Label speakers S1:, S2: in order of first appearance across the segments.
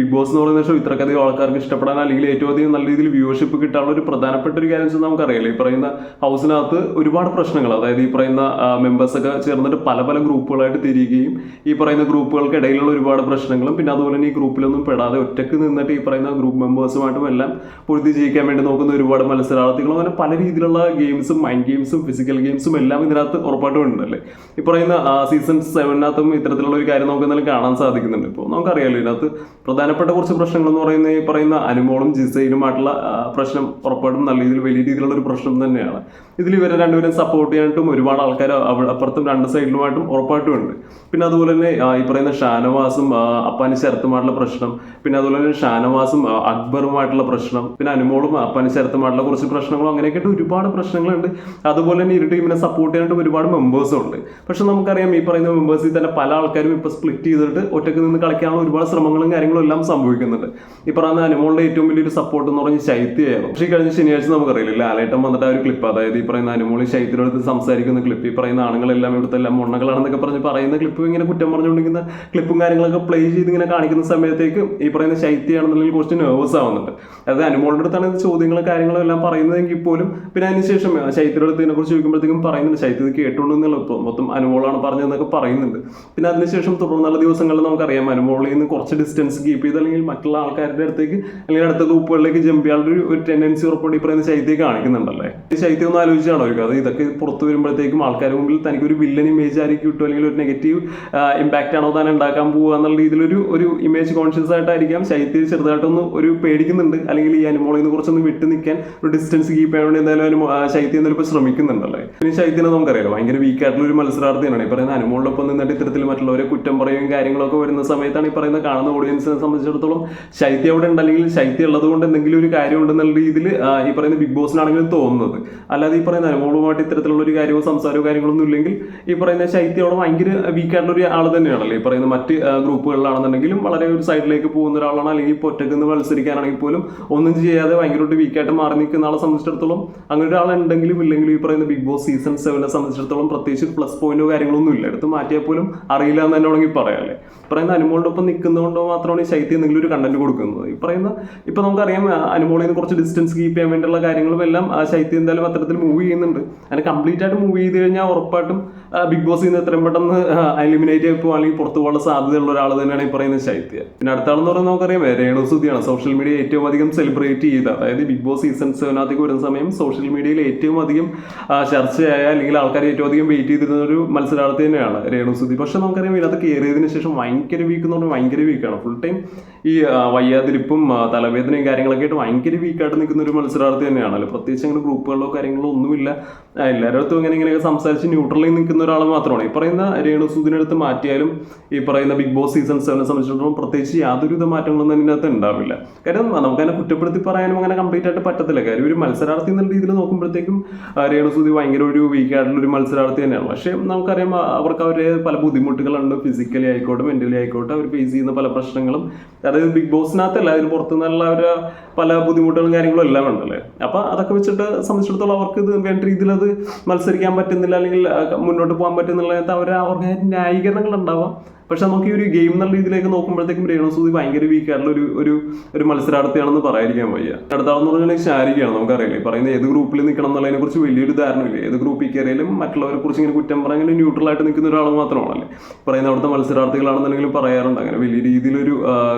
S1: Big boss എന്ന് പറയുന്ന show ഇത്രക്കധികം ആൾക്കാർക്ക് ഇഷ്ടപ്പെടാൻ അല്ലെങ്കിൽ ഏറ്റവും അധികം നല്ല രീതിയിൽ വ്യൂവർഷിപ്പ് കിട്ടാനുള്ള ഒരു പ്രധാനപ്പെട്ട ഒരു കാര്യം വെച്ചാൽ നമുക്കറിയാലോ, ഈ പറയുന്ന ഹൗസിനകത്ത് ഒരുപാട് പ്രശ്നങ്ങൾ, അതായത് ഈ പറയുന്ന മെമ്പേഴ്സൊക്കെ ചേർന്നിട്ട് പല പല ഗ്രൂപ്പുകളായിട്ട് തിരിയുകയും ഈ പറയുന്ന ഗ്രൂപ്പുകൾക്ക് ഇടയിലുള്ള ഒരുപാട് പ്രശ്നങ്ങളും പിന്നെ അതുപോലെ തന്നെ ഈ ഗ്രൂപ്പിലൊന്നും പെടാതെ ഒറ്റക്ക് നിന്നിട്ട് ഈ പറയുന്ന ഗ്രൂപ്പ് മെമ്പേഴ്സുമായിട്ടും എല്ലാം പൊരുതി ജയിക്കാൻ വേണ്ടി നോക്കുന്ന ഒരുപാട് മത്സരാർത്ഥികളും അങ്ങനെ പല രീതിയിലുള്ള ഗെയിംസും മൈൻഡ് ഗെയിംസും ഫിസിക്കൽ ഗെയിംസും എല്ലാം ഇതിനകത്ത് ഉറപ്പായിട്ടും ഉണ്ടല്ലേ. ഈ പറയുന്ന സീസൺ 7-നകത്തും ഇത്തരത്തിലുള്ള ഒരു കാര്യം നമുക്ക് എന്തായാലും കാണാൻ സാധിക്കുന്നുണ്ട്. ഇപ്പോൾ നമുക്കറിയാലോ ഇതിനകത്ത് പ്രധാനപ്പെട്ട കുറച്ച് പ്രശ്നങ്ങൾ എന്ന് പറയുന്നത് ഈ പറയുന്ന അനുമോളും ജിസയിലുമായിട്ടുള്ള പ്രശ്നം ഉറപ്പായിട്ടും നല്ല രീതിയിൽ വലിയ രീതിയിലുള്ള ഒരു പ്രശ്നം തന്നെയാണ്. ഇതിൽ ഇവരെ രണ്ടുപേരും സപ്പോർട്ട് ചെയ്യാനായിട്ടും ഒരുപാട് ആൾക്കാർ അപ്പുറത്തും രണ്ട് സൈഡിലുമായിട്ടും ഉറപ്പായിട്ടും ഉണ്ട്. പിന്നെ അതുപോലെ തന്നെ ഈ പറയുന്ന ഷാനവാസും അപ്പാനി ശരത്തുമായിട്ടുള്ള പ്രശ്നം, പിന്നെ അതുപോലെ തന്നെ ഷാനവാസും അക്ബറുമായിട്ടുള്ള പ്രശ്നം, പിന്നെ അനുമോളും അപ്പാനി ശരത്തുമായിട്ടുള്ള കുറച്ച് പ്രശ്നങ്ങളും അങ്ങനെയൊക്കെ ഒരുപാട് പ്രശ്നങ്ങളുണ്ട്. അതുപോലെ തന്നെ ഇരു ടീമിനെ സപ്പോർട്ട് ചെയ്യാനായിട്ട് ഒരുപാട് മെമ്പേഴ്സും ഉണ്ട്. പക്ഷെ നമുക്കറിയാം ഈ പറയുന്ന മെമ്പേഴ്സിൽ തന്നെ പല ആൾക്കാരും ഇപ്പോൾ സ്പ്ലിറ്റ് ചെയ്തിട്ട് ഒറ്റയ്ക്ക് നിന്ന് കളിക്കാനുള്ള ഒരുപാട് ശ്രമങ്ങളും കാര്യങ്ങളും എല്ലാം സംഭവിക്കുന്നുണ്ട്. ഈ പറയുന്ന അനുമോളുടെ ഏറ്റവും വലിയൊരു സപ്പോർട്ട് എന്ന് പറഞ്ഞാൽ ശൈത്യയായിരുന്നു. പക്ഷേ കഴിഞ്ഞ ശനിയാഴ്ച നമുക്കറിയില്ല ലാലേട്ടൻ വന്നിട്ട് ആ ഒരു ക്ലിപ്പ്, അതായത് ഈ പറയുന്ന അനുമോളി ശൈത്യനടുത്ത് സംസാരിക്കുന്ന ക്ലിപ്പ്, ഈ പറയുന്ന ആണുങ്ങളെല്ലാം ഇവിടുത്തെ എല്ലാം മുണ്ണകളാണെന്നൊക്കെ പറഞ്ഞ് പറയുന്ന ക്ലിപ്പ്, ഇങ്ങനെ കുറ്റം പറഞ്ഞുകൊണ്ടിരിക്കുന്ന ക്ലിപ്പും കാര്യങ്ങളൊക്കെ പ്ലേ ചെയ്ത് ഇങ്ങനെ കാണിക്കുന്ന സമയത്തേക്ക് ഈ പറയുന്ന ശൈത്യയാണെന്നുണ്ടെങ്കിൽ കുറച്ച് നെർവസ് ആവുന്നുണ്ട്. അതായത് അനുമോളുടെ അടുത്താണ് ചോദ്യങ്ങളും കാര്യങ്ങളും എല്ലാം പറയുന്നതെങ്കിൽ പോലും പിന്നെ അതിനുശേഷം ശൈത്യയുടെ അടുത്ത് ഇതിനെക്കുറിച്ച് ചോദിക്കുമ്പോഴത്തേക്കും പറയുന്നുണ്ട് ശൈത്യ ഇത് കേട്ടുകൊണ്ടെന്നുള്ള മൊത്തം അനുമോളാണ് പറഞ്ഞതെന്നൊക്കെ പറയുന്നുണ്ട്. പിന്നെ അതിനുശേഷം തുടർന്നുള്ള ദിവസങ്ങളിൽ നമുക്കറിയാം അനുമോളിൽ നിന്ന് കുറച്ച് ഡിസ്റ്റൻസ് കീപ്പ് ചെയ്ത് അല്ലെങ്കിൽ മറ്റുള്ള ആൾക്കാരുടെ അടുത്തേക്ക് അല്ലെങ്കിൽ അടുത്ത ഗ്രൂപ്പുകളിലേക്ക് ജമ്പ് ചെയ്യാനുള്ള ഒരു ടെൻഡൻസി ഉറപ്പോടെ ഈ പറയുന്ന ശൈത്യം കാണിക്കുന്നുണ്ടല്ലേ. ഈ ശൈത്യം ഒന്ന് ആലോചിച്ചാണോ അത് ഇതൊക്കെ പുറത്തു വരുമ്പോഴത്തേക്കും ആൾക്കാരുടെ മുമ്പിൽ തനിക്ക് ഒരു വില്ലൻ ഇമേജ് ആയിരിക്കും കിട്ടും, അല്ലെങ്കിൽ ഒരു നെഗറ്റീവ് ഇമ്പാക്റ്റ് ആണോ താൻ ഉണ്ടാക്കാൻ പോകുക എന്നുള്ള രീതിയിലൊരു ഇമേജ് കോൺഷ്യസ് ആയിട്ടായിരിക്കാം ശൈത്യം ചെറുതായിട്ടൊന്ന് ഒരു പേടിക്കുന്നുണ്ട്, അല്ലെങ്കിൽ ഈ അനുമോളിൽ നിന്ന് കുറച്ചൊന്ന് വിട്ടു നിൽക്കാൻ ഒരു ഡിസ്റ്റൻസ് കീപ്പ് ചെയ്യാൻ വേണ്ടി എന്തായാലും ശൈത്യം എന്തായാലും ഇപ്പോൾ ശ്രമിക്കുന്നുണ്ടല്ലേ. പിന്നെ ശൈത്യനെ നമുക്കറിയാലോ ഭയങ്കര വീക്ക് ആയിട്ടുള്ള ഒരു മത്സരാർത്ഥിയാണ്. ഈ പറയുന്ന അനുമോളിനൊപ്പം നിന്നിട്ട് ഇത്തരത്തിൽ മറ്റുള്ളവരെ കുറ്റം പറയുകയും കാര്യങ്ങളൊക്കെ വരുന്ന സമയത്താണ് ഈ പറയുന്ന കാണുന്ന ഓഡിയൻസിനെ സംബന്ധിച്ചിടത്തോളം ശൈത്യം അവിടെ ഉണ്ടെങ്കിൽ ശൈത്യം ഉള്ളത് കൊണ്ട് എന്തെങ്കിലും ഒരു കാര്യം ഉണ്ടെന്നുള്ള രീതിയിൽ ഈ പറയുന്ന ബിഗ് ബോസിനാണെങ്കിലും തോന്നുന്നത്. അല്ലാതെ ഈ പറയുന്ന അനുമോളുമായിട്ട് ഇത്തരത്തിലുള്ള ഒരു കാര്യമോ സംസാരമോ കാര്യങ്ങളൊന്നും ഇല്ലെങ്കിൽ ഈ പറയുന്ന ശൈത്യം അവിടെ ഭയങ്കര വീക്കായിട്ടുള്ള ഒരു ആൾ തന്നെയാണല്ലോ. ഈ പറയുന്ന മറ്റ് ഗ്രൂപ്പുകളിലാണെന്നുണ്ടെങ്കിലും വളരെ ഒരു സൈഡിലേക്ക് പോകുന്ന ഒരാളാണ്, അല്ലെങ്കിൽ ഇപ്പോൾ ഒറ്റയ്ക്ക് മത്സരിക്കാനാണെങ്കിൽ പോലും ഒന്നും ചെയ്യാതെ ഭയങ്കരമായിട്ട് വീക്കായിട്ട് മാറി നിൽക്കുന്ന ആളെ സംബന്ധിച്ചിടത്തോളം അങ്ങനെ ഒരാളുണ്ടെങ്കിലും ഇല്ലെങ്കിലും ഈ പറയുന്ന ബിഗ് ബോസ് സീസൺ 7 സംബന്ധിച്ചിടത്തോളം പ്രത്യേകിച്ച് പ്ലസ് പോയിന്റോ കാര്യങ്ങളൊന്നും ഇല്ല, എടുത്ത് മാറ്റിയാൽ പോലും അറിയില്ല എന്ന് തന്നെ വേണമെങ്കിൽ പറയാമല്ലേ. പറയുന്ന അനുമോളുടെ ഒപ്പം നിൽക്കുന്നതുകൊണ്ടോ മാത്രമാണ് ഈ ശൈത്യം എന്തെങ്കിലും ഒരു കണ്ടന്റ് കൊടുക്കുന്നത്. ഈ പറയുന്ന ഇപ്പൊ നമുക്കറിയാം അനുമോളിൽ നിന്ന് കുറച്ച് ഡിസ്റ്റൻസ് കീപ്പ് ചെയ്യാൻ വേണ്ടിയുള്ള കാര്യങ്ങളും എല്ലാം ശൈത്യം എന്തായാലും അത്തരത്തിൽ മൂവ് ചെയ്യുന്നുണ്ട്. അങ്ങനെ കംപ്ലീറ്റ് ആയിട്ട് മൂവ് ചെയ്ത് കഴിഞ്ഞാൽ ഉറപ്പായിട്ടും ബിഗ് ബോസിൽ നിന്ന് എത്രയും പെട്ടെന്ന് എലിമിനേറ്റ് ആയി പോകുക അല്ലെങ്കിൽ പുറത്തു പോകാനുള്ള സാധ്യതയുള്ള ഒരാൾ തന്നെയാണ് ഈ പറയുന്ന ശൈത്യം. പിന്നെ അടുത്ത ആളെന്ന് പറയുന്നത് നമുക്കറിയാം രേണുസുതിയാണ്. സോഷ്യൽ മീഡിയ ഏറ്റവും അധികം സെലിബ്രേറ്റ് ചെയ്ത, അതായത് ബിഗ് ബോസ് സീസൺ 7 വരുന്ന സമയം സോഷ്യൽ മീഡിയയിൽ ഏറ്റവും അധികം ചർച്ചയായ അല്ലെങ്കിൽ ആൾക്കാർ ഏറ്റവും അധികം വെയിറ്റ് ചെയ്തിരുന്ന ഒരു മത്സരാർത്ഥി തന്നെയാണ് രേണുസുതി. പക്ഷെ നമുക്കറിയാം ഇതിനകത്ത് കയറിയതിന് ശേഷം ഭയങ്കര വീക്ക് എന്ന് പറഞ്ഞാൽ ഭയങ്കര വീക്കാണ്. ഫുൾ ടൈം ഈ വയ്യാതിരിപ്പും തലവേദനയും കാര്യങ്ങളൊക്കെ ആയിട്ട് ഭയങ്കര വീക്കായിട്ട് നിൽക്കുന്ന ഒരു മത്സരാർത്ഥി തന്നെയാണല്ലോ. പ്രത്യേകിച്ച് അങ്ങനെ ഗ്രൂപ്പുകളിലോ കാര്യങ്ങളോ ഒന്നുമില്ല. എല്ലാവരുടെ അടുത്തും ഇങ്ങനെയൊക്കെ സംസാരിച്ച് ന്യൂട്രലിൽ നിൽക്കുന്ന ഒരാൾ മാത്രമാണ്. ഈ പറയുന്ന രേണുസുദിനടുത്ത് മാറ്റിയാലും ഈ പറയുന്ന ബിഗ് ബോസ് സീസൺ 7 സംബന്ധിച്ചിടത്തോളം പ്രത്യേകിച്ച് യാതൊരുവിധ മാറ്റങ്ങളൊന്നും അതിനകത്ത് ഉണ്ടാവില്ല. കാര്യം നമുക്കതിനെ കുറ്റപ്പെടുത്തി പറയാനും അങ്ങനെ കംപ്ലീറ്റ് ആയിട്ട് പറ്റത്തില്ല. കാര്യം ഒരു മത്സരാർത്ഥി എന്നുള്ള രീതിയിൽ നോക്കുമ്പോഴത്തേക്കും രേണുസുതി ഭയങ്കര ഒരു വീക്കായിട്ടുള്ള ഒരു മത്സരാർത്ഥി തന്നെയാണ്. പക്ഷേ നമുക്കറിയാം അവർക്ക് അവരെ പല ബുദ്ധിമുട്ടുകളുണ്ട്, ഫിസിക്കലി ആയിക്കോട്ടെ മെന്റലി ആയിക്കോട്ടെ അവർ ഫേസ് ചെയ്യുന്ന പല പ്രശ്നങ്ങളും, അതായത് ബിഗ് ബോസിനകത്തല്ല അതിന് പുറത്തുനിന്നുള്ള ഒരു പല ബുദ്ധിമുട്ടുകളും കാര്യങ്ങളും എല്ലാം ഉണ്ടല്ലേ. അപ്പൊ അതൊക്കെ വെച്ചിട്ട് സംബന്ധിച്ചിടത്തോളം അവർക്ക് ഇത് വേണ്ട രീതിയിൽ അത് മത്സരിക്കാൻ പറ്റുന്നില്ല അല്ലെങ്കിൽ മുന്നോട്ട് പോകാൻ പറ്റുന്നില്ല, അവർക്ക് ന്യായീകരണങ്ങൾ ഉണ്ടാവാം. പക്ഷെ നമുക്ക് ഈ ഒരു ഗെയിം എന്നുള്ള രീതിയിലേക്ക് നോക്കുമ്പോഴത്തേക്കും രേണുസുതി ഭയങ്കര വീക്കായിട്ടുള്ള ഒരു മത്സരാർത്ഥിയാണെന്ന് പറയാതിരിക്കാൻ വയ്യ. അടുത്താളെന്ന് പറഞ്ഞാൽ ശാരികയാണ്. നമുക്കറിയില്ലേ പറയുന്നത് ഏത് ഗ്രൂപ്പിൽ നിൽക്കണം എന്നുള്ളതിനെ കുറിച്ച് വലിയൊരു ധാരണയില്ല. ഏത് ഗ്രൂപ്പിൽ കയറിയാലും മറ്റുള്ളവരെ കുറിച്ച് ഇങ്ങനെ കുറ്റം പറയാൻ ഇങ്ങനെ ന്യൂട്രൽ ആയിട്ട് നിൽക്കുന്ന ഒരാൾ മാത്രമാണല്ലേ. പറയുന്ന അവിടുത്തെ മത്സരാർത്ഥികളാണെന്നുണ്ടെങ്കിലും പറയാറുണ്ട് അങ്ങനെ വലിയ രീതിയിലൊരു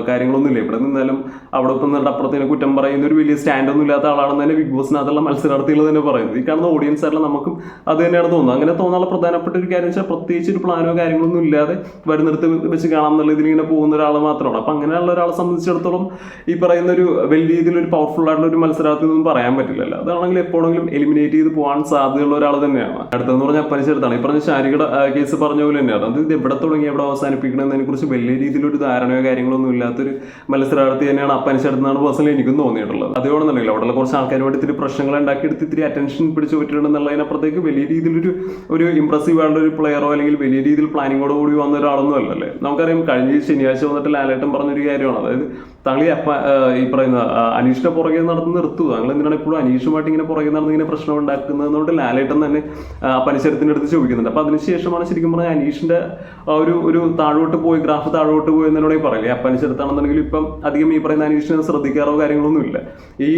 S1: കാര്യങ്ങളൊന്നും ഇല്ല. ഇവിടെ നിന്നാലും അവിടെ ഇപ്പം നിന്നിട്ട് അപ്പുറത്തേനെ കുറ്റം പറയുന്ന ഒരു വലിയ സ്റ്റാൻഡൊന്നും ഇല്ലാത്ത ആളാണെന്ന് തന്നെ ബിഗ് ബോസിനകത്തുള്ള മത്സരാർത്ഥികൾ തന്നെ പറയുന്നത്. ഈ കാണുന്ന ഓഡിയൻസ് ആയിട്ടുള്ള നമുക്കും അത് തന്നെയാണ് തോന്നുന്നത്. അങ്ങനെ തോന്നാനുള്ള പ്രധാനപ്പെട്ട ഒരു കാര്യം വെച്ചാൽ പ്രത്യേകിച്ച് ഒരു പ്ലാനോ കാര്യങ്ങളൊന്നും ഇല്ലാതെ വരുന്നിടത്ത് വെച്ച് കാണാം എന്നുള്ള ഇതിൽ ഇങ്ങനെ പോകുന്ന ഒരാൾ മാത്രമാണ്. അപ്പൊ അങ്ങനെയുള്ള ഒരാളെ സംബന്ധിച്ചിടത്തോളം ഈ പറയുന്ന ഒരു വലിയ രീതിയിൽ ഒരു പവർഫുൾ ആയിട്ടുള്ള ഒരു മത്സരാർത്ഥി ഒന്നും പറയാൻ പറ്റില്ലല്ലോ. അതാണെങ്കിൽ എപ്പോഴെങ്കിലും എലിമിനേറ്റ് ചെയ്ത് പോകാൻ സാധ്യതയുള്ള ഒരാൾ തന്നെയാണ്. അടുത്തെന്ന് പറഞ്ഞാൽ അപ്പനിച്ചെടുത്താണ്. ഈ പറഞ്ഞ ശാരികയുടെ കേസ് പറഞ്ഞ പോലെ തന്നെയാണ്. അത് ഇത് എവിടെ തുടങ്ങി എവിടെ അവസാനിപ്പിക്കണമെന്നതിനെ കുറിച്ച് വലിയ രീതിയിലൊരു ധാരണയോ കാര്യങ്ങളൊന്നും ഇല്ലാത്തൊരു മത്സരാർത്ഥി തന്നെയാണ് അപ്പനിച്ചെടുത്താണ് പേഴ്സണലി എനിക്കും തോന്നിയിട്ടുള്ളത്. അതുകൊണ്ടെന്നുണ്ടെങ്കിൽ അവിടെയുള്ള കുറച്ച് ആൾക്കാരുമായിട്ട് ഇത്തിരി പ്രശ്നങ്ങൾ ഉണ്ടാക്കിയെടുത്ത് ഇത്തിരി അറ്റൻഷൻ പിടിച്ചു പറ്റിയിട്ടുണ്ടെന്നുള്ളതിനപ്പുറത്തേക്ക് വലിയ രീതിയിലൊരു ഇംപ്രസീവ് ആയിട്ടുള്ള ഒരു പ്ലെയറോ അല്ലെങ്കിൽ വലിയ രീതിയിൽ പ്ലാനിങ്ങോട് കൂടി വന്ന ഒരാളൊന്നും അല്ല. അല്ലേ? നമുക്കറിയാം കഴിഞ്ഞ ശനിയാഴ്ച വന്നിട്ട് ലാലേട്ടൻ പറഞ്ഞൊരു കാര്യമാണ്, അതായത് താങ്കൾ ഈ പറയുന്ന അനീഷിന്റെ പുറകെ നടന്ന് നിർത്തുക, താങ്കൾ എന്തിനാണ് ഇപ്പോഴും അനീഷുമായിട്ട് ഇങ്ങനെ പുറകെ നടന്ന് ഇങ്ങനെ പ്രശ്നം ഉണ്ടാക്കുന്നതെന്നോട് ലാലേട്ടൻ തന്നെ പനിശരത്തിന്റെ അടുത്ത് ചോദിക്കുന്നുണ്ട്. അപ്പൊ അതിനുശേഷമാണ് ശരിക്കും പറഞ്ഞാൽ അനീഷിന്റെ ഒരു താഴോട്ട് പോയി, ഗ്രാഫ് താഴോട്ട് പോയി എന്നോട് പറയില്ലേ, പനിശരത്താണെന്നുണ്ടെങ്കിൽ ഇപ്പം അധികം ഈ പറയുന്ന അനീഷിനെ ശ്രദ്ധിക്കാറോ കാര്യങ്ങളൊന്നും ഇല്ല. ഈ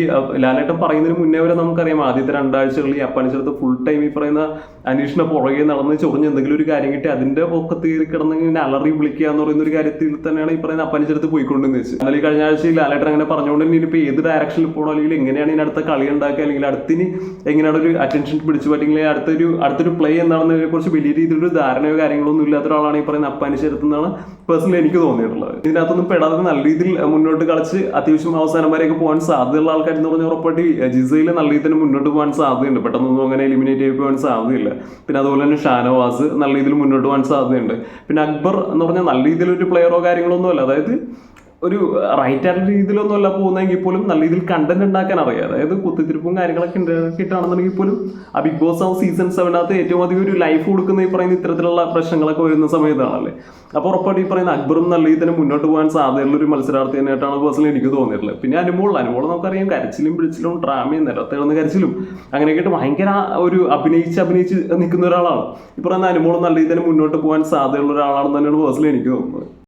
S1: ലാലേട്ടൻ പറയുന്നതിന് മുന്നേ വരെ നമുക്കറിയാം ആദ്യത്തെ 2 ആഴ്ചകളിൽ ഈ പനിശരത്ത് ഫുൾ ടൈം ഈ പറയുന്ന അനീഷിനെ പുറകെ നടന്ന് ചൊറിഞ്ഞ് എന്തെങ്കിലും ഒരു കാര്യം കിട്ടി അതിന്റെ പൊക്കത്ത് കയറി കിടന്നെങ്കിൽ അലറി വിളിക്കുക എന്ന് പറയുന്ന ഒരു കാര്യത്തിൽ തന്നെയാണ് ഈ പറയുന്ന പനിശരത്ത് പോയിക്കൊണ്ടെന്ന് വെച്ച്. എന്നാൽ ഈ കഴിഞ്ഞ ആഴ്ചയിൽ ലാലേട്ടൻ അങ്ങനെ പറഞ്ഞുകൊണ്ട് തന്നെ ഇനിയിപ്പോൾ ഏത് ഡയറക്ഷനിൽ പോകണോ, അല്ലെങ്കിൽ എങ്ങനെയാണ് ഇനി അടുത്ത കളി ഉണ്ടാക്കുക, അല്ലെങ്കിൽ അടുത്തിന് എങ്ങനെയാണ് ഒരു അറ്റൻഷൻ പിടിച്ചു പറ്റില്ലെങ്കിൽ അടുത്തൊരു പ്ലേ എന്താണെന്നതിനെ കുറിച്ച് വലിയ രീതിയിലൊരു ധാരണയോ കാര്യങ്ങളൊന്നും ഇല്ലാത്ത ഒരാളാണ് ഈ പറയുന്ന പനിശരത്ത് എന്നാണ് പേഴ്സണലി എനിക്ക് തോന്നിയിട്ടുള്ളത്. ഇതിനകത്തൊന്നും പെടാതെ നല്ല രീതിയിൽ മുന്നോട്ട് കളിച്ച് അത്യാവശ്യം അവസാനം വരെയൊക്കെ പോകാൻ സാധ്യതയുള്ള ആൾക്കാരെന്ന് പറഞ്ഞാൽ ഉറപ്പായിട്ട് ജിസയിൽ നല്ല രീതിയിൽ തന്നെ മുന്നോട്ട് പോകാൻ സാധ്യതയുണ്ട്. പെട്ടെന്നൊന്നും അങ്ങനെ എലിമിനേറ്റ് ചെയ്ത് പോകാൻ സാധ്യതയില്ല. പിന്നെ അതുപോലെ തന്നെ ഷാനവാസ് നല്ല രീതിയിൽ മുന്നോട്ട് പോകാൻ സാധ്യതയുണ്ട്. പിന്നെ അക്ബർ എന്ന് പറഞ്ഞാൽ നല്ല രീതിയിലൊരു പ്ലെയറോ കാര്യങ്ങളൊന്നും അല്ല, അതായത് ഒരു റൈറ്റ് ആയിട്ടുള്ള രീതിയിലൊന്നും അല്ല പോകുന്നതെങ്കിൽ പോലും നല്ല രീതിയിൽ കണ്ടന്റ് ഉണ്ടാക്കാൻ അറിയാം. അതായത് കുത്തിത്തിരിപ്പും കാര്യങ്ങളൊക്കെ ഉണ്ടാക്കിയിട്ടാണെന്നുണ്ടെങ്കിൽ പോലും ആ ബിഗ് ബോസ് ഹൗസ് സീസൺ 7 ഏറ്റവും അധികം ഒരു ലൈഫ് കൊടുക്കുന്ന ഈ പറയുന്ന ഇത്തരത്തിലുള്ള പ്രശ്നങ്ങളൊക്കെ വരുന്ന സമയത്താണല്ലേ. അപ്പോൾ ഉറപ്പായിട്ട് ഈ പറയുന്ന അക്ബറും നല്ല രീതിയിൽ തന്നെ മുന്നോട്ട് പോകാൻ സാധ്യതയുള്ള ഒരു മത്സരാർത്ഥി തന്നെയായിട്ടാണ് പേഴ്സണലി എനിക്ക് തോന്നിയിട്ടുള്ളത്. പിന്നെ അനുമോൾ നമുക്കറിയാം കരച്ചിലും പിടിച്ചിലും ഡ്രാമയും നിലത്ത് കിടന്ന് കരച്ചിലും അങ്ങനെയൊക്കെ ഭയങ്കര ഒരു അഭിനയിച്ച് നിൽക്കുന്ന ഒരാളാണ്. ഈ പറയുന്ന അനുമോൾ നല്ല രീതിയിൽ തന്നെ മുന്നോട്ട് പോകാൻ സാധ്യതയുള്ള ഒരാളാണെന്ന് തന്നെയാണ് പേഴ്സണലി എനിക്ക് തോന്നുന്നത്.